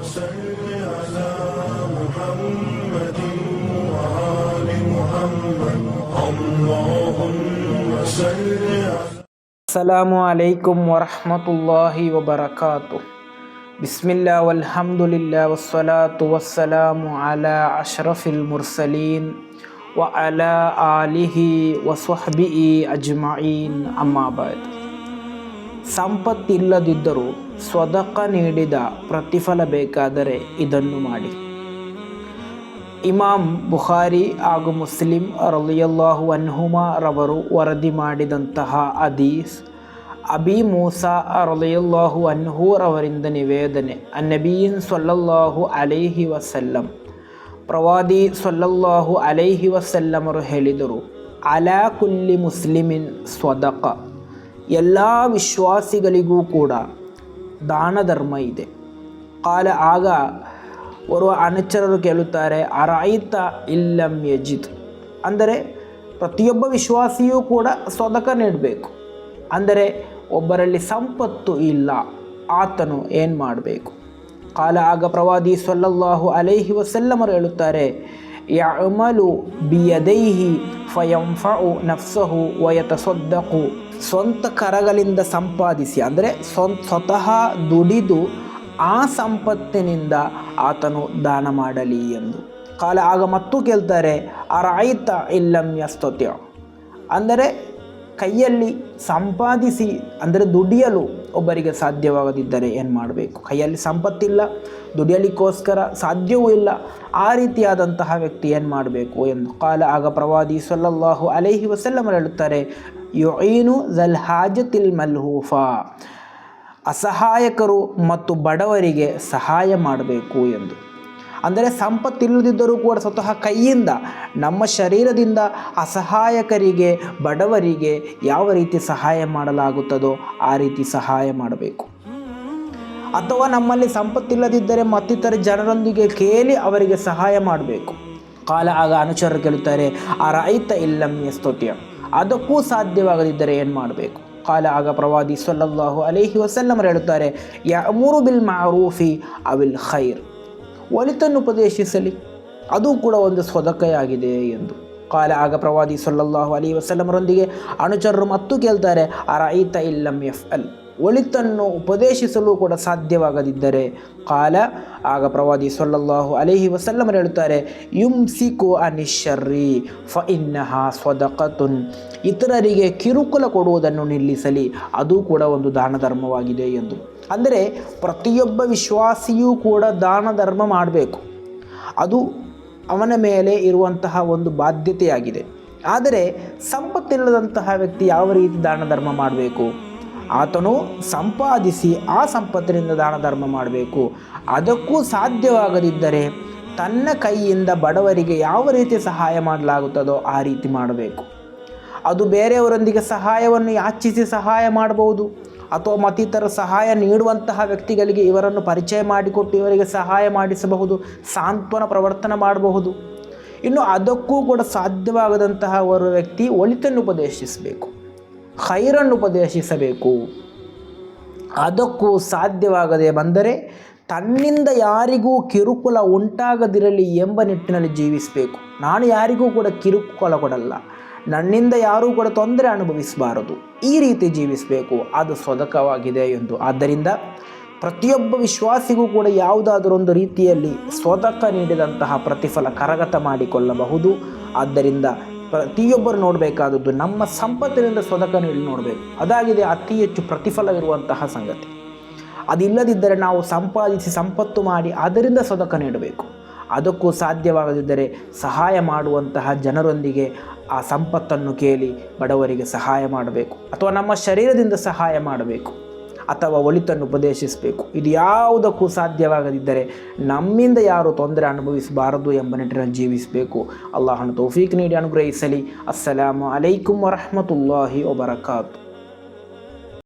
صل على محمد وآل محمد اللهم صل على. ಅಸ್ಸಲಾಮು ಅಲೈಕುಂ ವರಹಮತುಲ್ಲಾಹಿ ವಬರಕಾತು. ಬಿಸ್ಮಿಲ್ಲಾ ವಲ್ಹಮ್ದುಲಿಲ್ಲಾ ವಸ್ಸಲಾತು ವಸ್ಸಲಾಮು ಅಲಾ ಅಶ್ರಫಿಲ್ ಮುರ್ಸಲೀನ್ ವ ಅಲಾ ಆಲಿಹಿ ವಸ್ವಹ್ಬಿಹಿ ಅಜ್ಮഈನ್. ಅಮ್ಮಾ ಬಾದ್. ಸಂಪತ್ತಿಲ್ಲದಿದ್ದರೂ ಸ್ವದಕ ನೀಡಿದ ಪ್ರತಿಫಲ ಬೇಕಾದರೆ ಇದನ್ನು ಮಾಡಿ. ಇಮಾಮ್ ಬುಖಾರಿ ಹಾಗೂ ಮುಸ್ಲಿಂ ರಲಿಯಲ್ಲಾಹು ಅನ್ಹುಮಾ ರವರು ವರದಿ ಮಾಡಿದಂತಹ ಹದೀಸ್, ಅಬಿ ಮೂಸಾ ರಲಿಯಲ್ಲಾಹು ಅನ್ಹು ರವರಿಂದ ನಿವೇದನೆ. ಅನ್ನಬೀನ್ ಸಲ್ಲಲ್ಲಾಹು ಅಲೈಹಿ ವಸಲ್ಲಂ, ಪ್ರವಾದಿ ಸಲ್ಲಲ್ಲಾಹು ಅಲೈಹಿ ವಸಲ್ಲಮರು ಹೇಳಿದರು, ಅಲಾ ಕುಲ್ಲಿ ಮುಸ್ಲಿಮಿನ್ ಸ್ವದಕ, ಎಲ್ಲ ವಿಶ್ವಾಸಿಗಳಿಗೂ ಕೂಡ ದಾನ ಧರ್ಮ ಇದೆ. ಕಾಲ, ಆಗ ಓರ್ವ ಅನುಚರರು ಕೇಳುತ್ತಾರೆ, ಅರಾಯಿತ ಇಲ್ಲಂ ಯಜಿದ್, ಅಂದರೆ ಪ್ರತಿಯೊಬ್ಬ ವಿಶ್ವಾಸಿಯೂ ಕೂಡ ಸ್ವದಕ ನೀಡಬೇಕು, ಅಂದರೆ ಒಬ್ಬರಲ್ಲಿ ಸಂಪತ್ತು ಇಲ್ಲ, ಆತನು ಏನು ಮಾಡಬೇಕು? ಕಾಲ, ಆಗ ಪ್ರವಾದಿ ಸಲ್ಲಲ್ಲಾಹು ಅಲೈಹಿ ವಸಲ್ಲಮರು ಹೇಳುತ್ತಾರೆ, ಯಅಮಲು ಬಿಯದೈಹಿ ಫಯಂಫഉ ನಫ್ಸಹು ವಯತಸದ್ದಕು, ಸ್ವಂತ ಕರಗಳಿಂದ ಸಂಪಾದಿಸಿ, ಅಂದರೆ ಸ್ವತಃ ದುಡಿದು ಆ ಸಂಪತ್ತಿನಿಂದ ಆತನು ದಾನ ಮಾಡಲಿ ಎಂದು. ಕಾಲ, ಆಗ ಮತ್ತು ಕೇಳ್ತಾರೆ, ಅರಾಯಿತ ಇಲ್ಲಂ ಯಸ್ತತ್ಯ, ಅಂದರೆ ಕೈಯಲ್ಲಿ ಸಂಪಾದಿಸಿ, ಅಂದರೆ ದುಡಿಯಲು ಒಬ್ಬರಿಗೆ ಸಾಧ್ಯವಾಗದಿದ್ದರೆ ಏನು ಮಾಡಬೇಕು? ಕೈಯಲ್ಲಿ ಸಂಪತ್ತಿಲ್ಲ, ದುಡಿಯಲಿಕ್ಕೋಸ್ಕರ ಸಾಧ್ಯವೂ ಇಲ್ಲ, ಆ ರೀತಿಯಾದಂತಹ ವ್ಯಕ್ತಿ ಏನು ಮಾಡಬೇಕು ಎಂದು. ಕಾಲ, ಆಗ ಪ್ರವಾದಿ ಸಲ್ಲಲ್ಲಾಹು ಅಲೈಹಿ ವಸಲ್ಲಂ ಹೇಳುತ್ತಾರೆ, ಯುഈನು ಝಲ್ ಹಾಜತಿಲ್ ಮಲ್ಹೂಫಾ, ಅಸಹಾಯಕರು ಮತ್ತು ಬಡವರಿಗೆ ಸಹಾಯ ಮಾಡಬೇಕು ಎಂದು. ಅಂದರೆ ಸಂಪತ್ತಿಲ್ಲದಿದ್ದರೂ ಕೂಡ ಸ್ವತಃ ಕೈಯಿಂದ, ನಮ್ಮ ಶರೀರದಿಂದ ಅಸಹಾಯಕರಿಗೆ, ಬಡವರಿಗೆ ಯಾವ ರೀತಿ ಸಹಾಯ ಮಾಡಲಾಗುತ್ತದೋ ಆ ರೀತಿ ಸಹಾಯ ಮಾಡಬೇಕು. ಅಥವಾ ನಮ್ಮಲ್ಲಿ ಸಂಪತ್ತಿಲ್ಲದಿದ್ದರೆ ಮತ್ತಿತರ ಜನರೊಂದಿಗೆ ಕೇಳಿ ಅವರಿಗೆ ಸಹಾಯ ಮಾಡಬೇಕು. ಕಾಲ, ಆಗ ಅನುಚರರು ಕೇಳುತ್ತಾರೆ, ಅರಾಯಿತ ಇಲ್ಲಂ ಯಸ್ತತ್ಯ, ಅದಕ್ಕೂ ಸಾಧ್ಯವಾಗದಿದ್ದರೆ ಏನು ಮಾಡಬೇಕು? ಕಾಲ, ಆಗ ಪ್ರವಾದಿ ಸಲ್ಲಲ್ಲಾಹು ಅಲೈಹಿ ವಸಲ್ಲಂ ಹೇಳುತ್ತಾರೆ, ಯಅಮುರು ಬಿಲ್ ಮಾರೂಫಿ ಅವಿಲ್ ಖೈರ್, ಒಳಿತನ್ನು ಉಪದೇಶಿಸಲಿ, ಅದು ಕೂಡ ಒಂದು ಸ್ವದಕೆಯಾಗಿದೆ ಎಂದು. ಕಾಲ, ಆಗ ಪ್ರವಾದಿ ಸಲ್ಲಲ್ಲಾಹು ಅಲೈಹಿ ವಸಲ್ಲಮರೊಂದಿಗೆ ಅನುಚರರು ಮತ್ತು ಕೇಳ್ತಾರೆ, ಅರಾಯಿತ ಇಲ್ಲಂ ಯಫ್ಅಲ್, ಒಳಿತನ್ನು ಉಪದೇಶಿಸಲು ಕೂಡ ಸಾಧ್ಯವಾಗದಿದ್ದರೆ? ಕಾಲ, ಆಗ ಪ್ರವಾದಿ ಸಲ್ಲಲ್ಲಾಹು ಅಲೈಹಿ ವಸಲ್ಲಂ ಹೇಳುತ್ತಾರೆ, ಯುಮ್ಸಿಕು ಅನಿಶ್ಶರ್ರಿ ಫ ಇನ್ನಹಾ ಸ್ವದಕತುನ್, ಇತರರಿಗೆ ಕಿರುಕುಳ ಕೊಡುವುದನ್ನು ನಿಲ್ಲಿಸಲಿ, ಅದು ಕೂಡ ಒಂದು ದಾನ ಧರ್ಮವಾಗಿದೆ ಎಂದು. ಅಂದರೆ ಪ್ರತಿಯೊಬ್ಬ ವಿಶ್ವಾಸಿಯೂ ಕೂಡ ದಾನ ಧರ್ಮ ಮಾಡಬೇಕು, ಅದು ಅವನ ಮೇಲೆ ಇರುವಂತಹ ಒಂದು ಬಾಧ್ಯತೆಯಾಗಿದೆ. ಆದರೆ ಸಂಪತ್ತಿಲ್ಲದಂತಹ ವ್ಯಕ್ತಿ ಯಾವ ರೀತಿ ದಾನ ಧರ್ಮ ಮಾಡಬೇಕು? ಆತನು ಸಂಪಾದಿಸಿ ಆ ಸಂಪತ್ತಿನಿಂದ ದಾನ ಧರ್ಮ ಮಾಡಬೇಕು. ಅದಕ್ಕೂ ಸಾಧ್ಯವಾಗದಿದ್ದರೆ ತನ್ನ ಕೈಯಿಂದ ಬಡವರಿಗೆ ಯಾವ ರೀತಿ ಸಹಾಯ ಮಾಡಲಾಗುತ್ತದೋ ಆ ರೀತಿ ಮಾಡಬೇಕು. ಅದು ಬೇರೆಯವರೊಂದಿಗೆ ಸಹಾಯವನ್ನು ಯಾಚಿಸಿ ಸಹಾಯ ಮಾಡಬಹುದು, ಅಥವಾ ಮತ್ತಿತರ ಸಹಾಯ ನೀಡುವಂತಹ ವ್ಯಕ್ತಿಗಳಿಗೆ ಇವರನ್ನು ಪರಿಚಯ ಮಾಡಿಕೊಟ್ಟು ಇವರಿಗೆ ಸಹಾಯ ಮಾಡಿಸಬಹುದು, ಸಾಂತ್ವನ ಪ್ರವರ್ತನೆ ಮಾಡಬಹುದು. ಇನ್ನು ಅದಕ್ಕೂ ಕೂಡ ಸಾಧ್ಯವಾಗದಂತಹ ಒಂದು ವ್ಯಕ್ತಿ ಒಳಿತನ್ನು ಉಪದೇಶಿಸಬೇಕು, ಖೈರನ್ನು ಉಪದೇಶಿಸಬೇಕು. ಅದಕ್ಕೂ ಸಾಧ್ಯವಾಗದೆ ಬಂದರೆ ತನ್ನಿಂದ ಯಾರಿಗೂ ಕಿರುಕುಳ ಉಂಟಾಗದಿರಲಿ ಎಂಬ ನಿಟ್ಟಿನಲ್ಲಿ ಜೀವಿಸಬೇಕು. ನಾನು ಯಾರಿಗೂ ಕೂಡ ಕಿರುಕುಳ ಕೊಡಲ್ಲ, ನನ್ನಿಂದ ಯಾರೂ ಕೂಡ ತೊಂದರೆ ಅನುಭವಿಸಬಾರದು, ಈ ರೀತಿ ಜೀವಿಸಬೇಕು, ಅದು ಸ್ವದಕವಾಗಿದೆ ಎಂದು. ಆದ್ದರಿಂದ ಪ್ರತಿಯೊಬ್ಬ ವಿಶ್ವಾಸಿಗೂ ಕೂಡ ಯಾವುದಾದರೊಂದು ರೀತಿಯಲ್ಲಿ ಸ್ವದಕ ನೀಡಿದಂತಹ ಪ್ರತಿಫಲ ಕರಗತ ಮಾಡಿಕೊಳ್ಳಬಹುದು. ಆದ್ದರಿಂದ ಪ್ರತಿಯೊಬ್ಬರು ನೋಡಬೇಕಾದದ್ದು ನಮ್ಮ ಸಂಪತ್ತಿನಿಂದ ಸ್ವದಕ ನೀಡಿ ನೋಡಬೇಕು, ಅದಾಗಿದೆ ಅತಿ ಹೆಚ್ಚು ಪ್ರತಿಫಲವಿರುವಂತಹ ಸಂಗತಿ. ಅದಿಲ್ಲದಿದ್ದರೆ ನಾವು ಸಂಪಾದಿಸಿ ಸಂಪತ್ತು ಮಾಡಿ ಅದರಿಂದ ಸ್ವದಕ ನೀಡಬೇಕು. ಅದಕ್ಕೂ ಸಾಧ್ಯವಾಗದಿದ್ದರೆ ಸಹಾಯ ಮಾಡುವಂತಹ ಜನರೊಂದಿಗೆ ಆ ಸಂಪತ್ತನ್ನು ಕೇಳಿ ಬಡವರಿಗೆ ಸಹಾಯ ಮಾಡಬೇಕು, ಅಥವಾ ನಮ್ಮ ಶರೀರದಿಂದ ಸಹಾಯ ಮಾಡಬೇಕು, ಅಥವಾ ಒಳಿತನ್ನು ಉಪದೇಶಿಸಬೇಕು. ಇದು ಯಾವುದಕ್ಕೂ ಸಾಧ್ಯವಾಗದಿದ್ದರೆ ನಮ್ಮಿಂದ ಯಾರು ತೊಂದರೆ ಅನುಭವಿಸಬಾರದು ಎಂಬ ನಿಟ್ಟಿನಲ್ಲಿ ಜೀವಿಸಬೇಕು. ಅಲ್ಲಾಹನು ತೌಫೀಕ್ ನೀಡಿ ಅನುಗ್ರಹಿಸಲಿ. ಅಸ್ಸಲಾಮು ಅಲೈಕುಂ ವರಹಮತುಲ್ಲಾಹಿ ವಬರಕಾತು.